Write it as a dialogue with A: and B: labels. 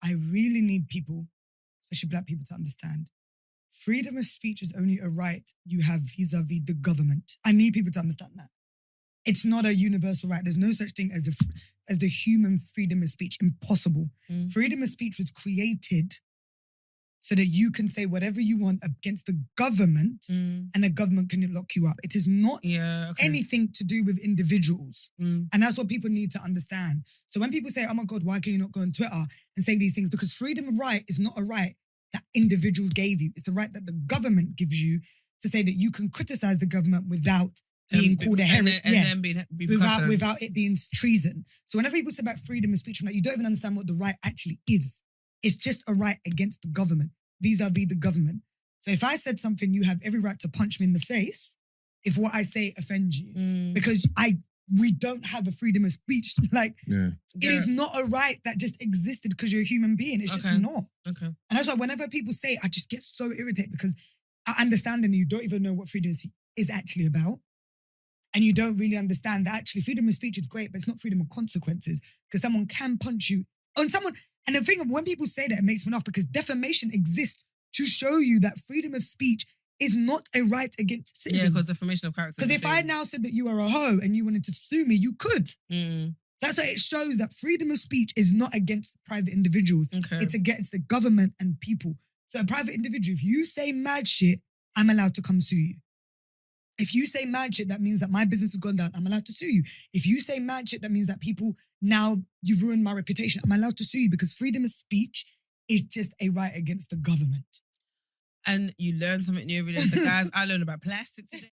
A: I really need people, especially black people, to understand. Freedom of speech is only a right you have vis-a-vis the government. I need people to understand that. It's not a universal right. There's no such thing as the human freedom of speech. Impossible. Freedom of speech was created so that you can say whatever you want against the government and the government can lock you up. It is not anything to do with individuals. And that's what people need to understand. So when people say, oh my God, why can you not go on Twitter and say these things? Because freedom of right is not a right that individuals gave you. It's the right that the government gives you to say that you can criticize the government without being called a heretic.
B: And then
A: without it being treason. So whenever people say about freedom of speech, I'm like, you don't even understand what the right actually is. It's just a right against the government, vis-a-vis the government. So if I said something, you have every right to punch me in the face if what I say offends you. Because we don't have a freedom of speech. Like, it is not a right that just existed because you're a human being. It's just not. And that's why whenever people say it, I just get so irritated because I understand and you don't even know what freedom is actually about. And you don't really understand that actually freedom of speech is great, but it's not freedom of consequences because someone can punch you. And the thing of when people say that, it makes me laugh because defamation exists to show you that freedom of speech is not a right against citizens.
B: Yeah, because defamation of character.
A: Because if I now said that you are a hoe and you wanted to sue me, you could. That's why it shows that freedom of speech is not against private individuals. It's against the government and people. So a private individual, if you say mad shit, I'm allowed to come sue you. If you say mad shit, that means that my business has gone down. I'm allowed to sue you. If you say mad shit, that means that you've ruined my reputation. I'm allowed to sue you because freedom of speech is just a right against the government.
B: And you learn something new every day. So guys, I learned about plastic today.